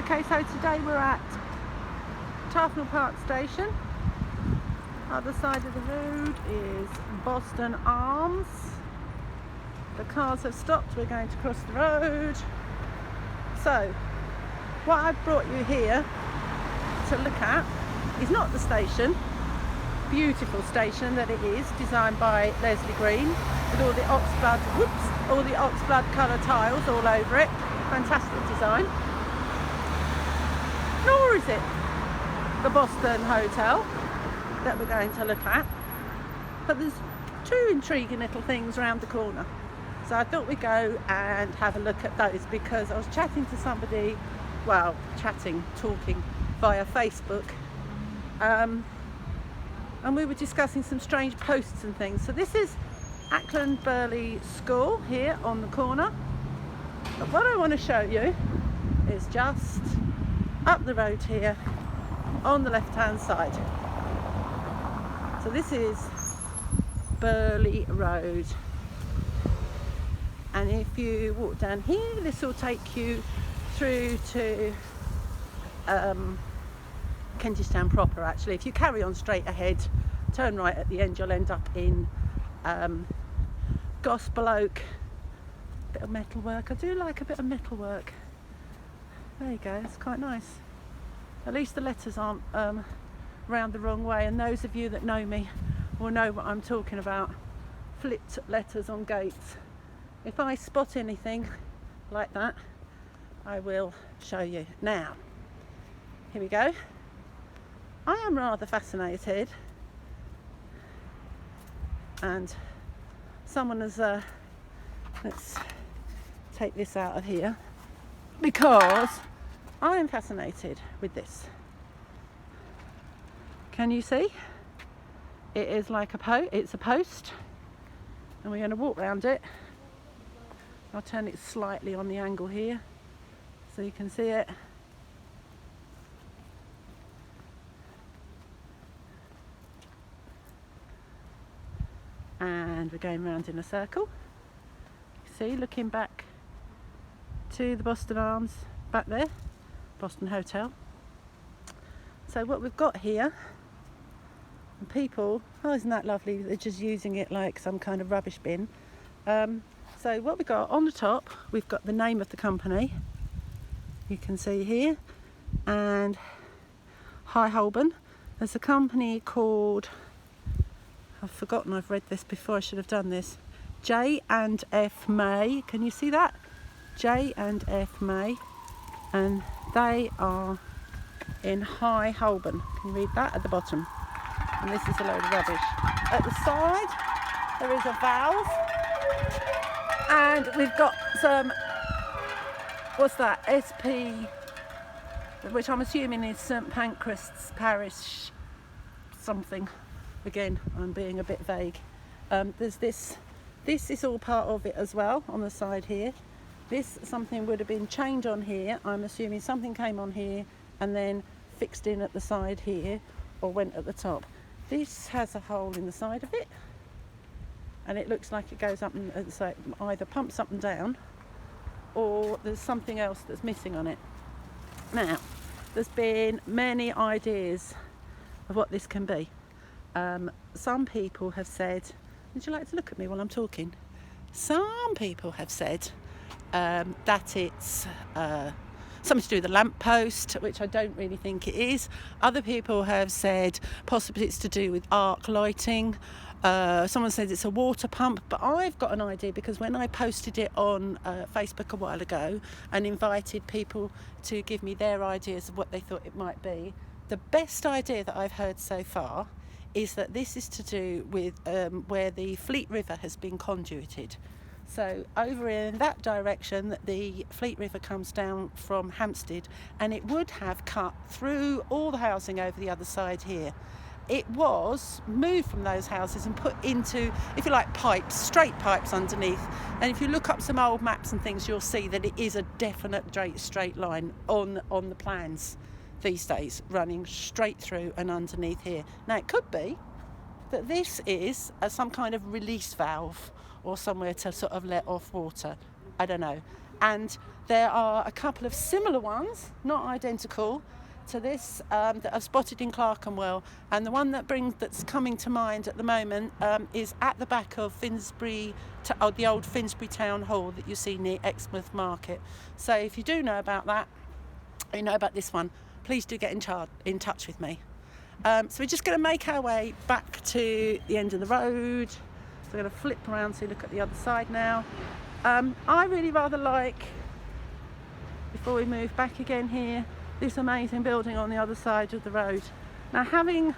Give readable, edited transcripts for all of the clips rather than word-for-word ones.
Okay, so today we're at Tufnell Park Station. Other side of the road is Boston Arms. The cars have stopped, we're going to cross the road. So, what I've brought you here to look at is not the station, beautiful station that it is, designed by Leslie Green, with all the oxblood colour tiles all over it. Fantastic design. Nor is it the Boston Hotel that we're going to look at, but there's two intriguing little things around the corner. So I thought we'd go and have a look at those, because I was chatting to somebody, talking via Facebook, and we were discussing some strange posts and things. So this is Ackland Burley School here on the corner, but what I want to show you is just up the road here on the left hand side. So this is Burley Road, and if you walk down here, this will take you through to Kentish Town proper. Actually, if you carry on straight ahead, turn right at the end, you'll end up in Gospel Oak. Bit of metalwork. I do like a bit of metalwork. There you go, it's quite nice. At least the letters aren't round the wrong way, and those of you that know me will know what I'm talking about. Flipped letters on gates. If I spot anything like that, I will show you. Now, here we go. I am rather fascinated, and someone has let's take this out of here, because I am fascinated with this. Can you see? It is like it's a post, and we're going to walk around it. I'll turn it slightly on the angle here so you can see it. And we're going round in a circle. See, looking back to the Boston Arms back there, Boston Hotel. So what we've got here, and people, oh, isn't that lovely? They're just using it like some kind of rubbish bin. So what we've got on the top, we've got the name of the company, you can see here, and High Holborn. There's a company called, I've forgotten, I've read this before, I should have done this, J&F May. Can you see that? J&F May, and they are in High Holborn. Can you read that at the bottom? And this is a load of rubbish. At the side there is a valve, and we've got some, what's that, SP, which I'm assuming is St Pancras Parish something. Again, I'm being a bit vague. There's this is all part of it as well on the side here. Something would have been chained on here. I'm assuming something came on here and then fixed in at the side here, or went at the top. This has a hole in the side of it, and it looks like it goes up and so either pumps up and down, or there's something else that's missing on it. Now, there's been many ideas of what this can be. Some people have said, would you like to look at me while I'm talking? Some people have said that it's something to do with the lamppost, which I don't really think it is. Other people have said possibly it's to do with arc lighting. Someone says it's a water pump, but I've got an idea, because when I posted it on Facebook a while ago and invited people to give me their ideas of what they thought it might be, the best idea that I've heard so far is that this is to do with where the Fleet River has been conduited. So over in that direction, the Fleet River comes down from Hampstead, and it would have cut through all the housing over the other side here. It was moved from those houses and put into, if you like, pipes, straight pipes underneath. And if you look up some old maps and things, you'll see that it is a definite straight line on the plans these days, running straight through and underneath here. Now, it could be that this is some kind of release valve, or somewhere to sort of let off water. I don't know. and there are a couple of similar ones, not identical to this, that I've spotted in Clerkenwell, and the one that's coming to mind at the moment is at the back of the old Finsbury Town Hall that you see near Exmouth Market. So if you do know about that, you know about this one, please do get in touch with me. So we're just going to make our way back to the end of the road. So we're going to flip around so you look at the other side now. I really rather like, before we move back again here, this amazing building on the other side of the road. Now, having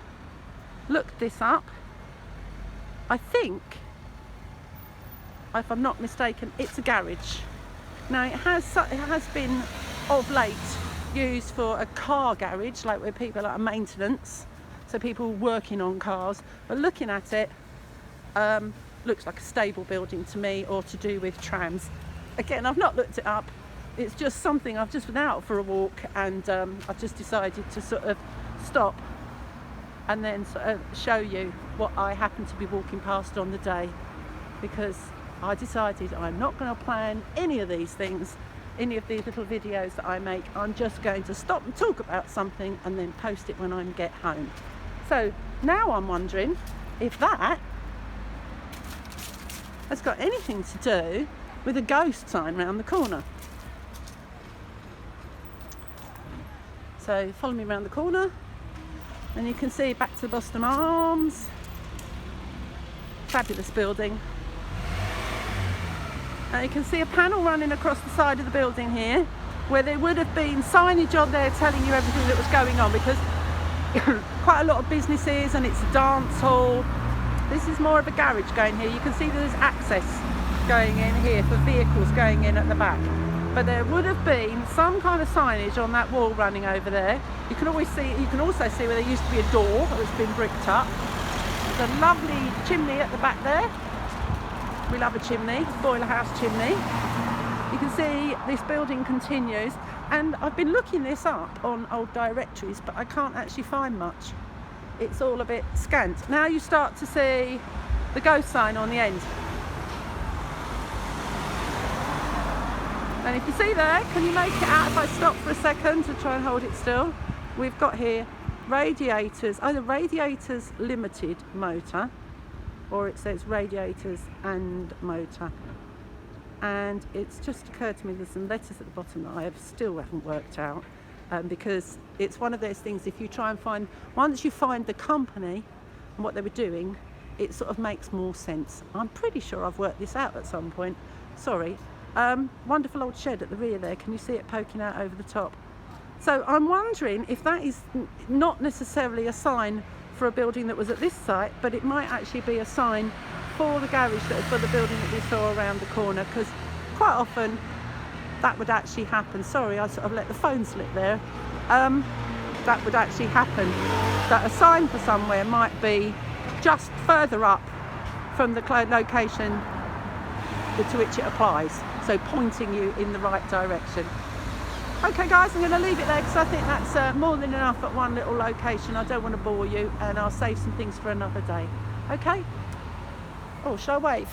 looked this up, I think, if I'm not mistaken, it's a garage. Now, it has been of late used for a car garage, like where people are maintenance, so people working on cars. But looking at it, looks like a stable building to me, or to do with trams. Again, I've not looked it up. It's just something, I've just been out for a walk, and I've just decided to sort of stop and then sort of show you what I happen to be walking past on the day, because I decided I'm not going to plan any of these things, any of these little videos that I make. I'm just going to stop and talk about something and then post it when I get home. So now I'm wondering if that has got anything to do with a ghost sign round the corner. So follow me around the corner and you can see back to the Boston Arms. Fabulous building. Now you can see a panel running across the side of the building here, where there would have been signage on there telling you everything that was going on, because quite a lot of businesses, and it's a dance hall. This is more of a garage going here. You can see there's access going in here for vehicles going in at the back. But there would have been some kind of signage on that wall running over there. You can also see where there used to be a door that's been bricked up. There's a lovely chimney at the back there. We love a chimney, boiler house chimney. You can see this building continues, and I've been looking this up on old directories, but I can't actually find much. It's all a bit scant. Now you start to see the ghost sign on the end. And if you see there, can you make it out if I stop for a second to try and hold it still? We've got here radiators, either radiators limited motor, or it says radiators and motor. And it's just occurred to me there's some letters at the bottom that I still haven't worked out, because it's one of those things, if you try and find, once you find the company and what they were doing, it sort of makes more sense. I'm pretty sure I've worked this out at some point. Sorry. Wonderful old shed at the rear there. Can you see it poking out over the top? So I'm wondering if that is not necessarily a sign for a building that was at this site, but it might actually be a sign for the garage for the building that we saw around the corner, because quite often that would actually happen. Sorry, I sort of let the phone slip there. That would actually happen, that a sign for somewhere might be just further up from the location to which it applies, so pointing you in the right direction. Okay guys, I'm going to leave it there because I think that's more than enough at one little location. I don't want to bore you, and I'll save some things for another day. Okay? Oh, shall I wave?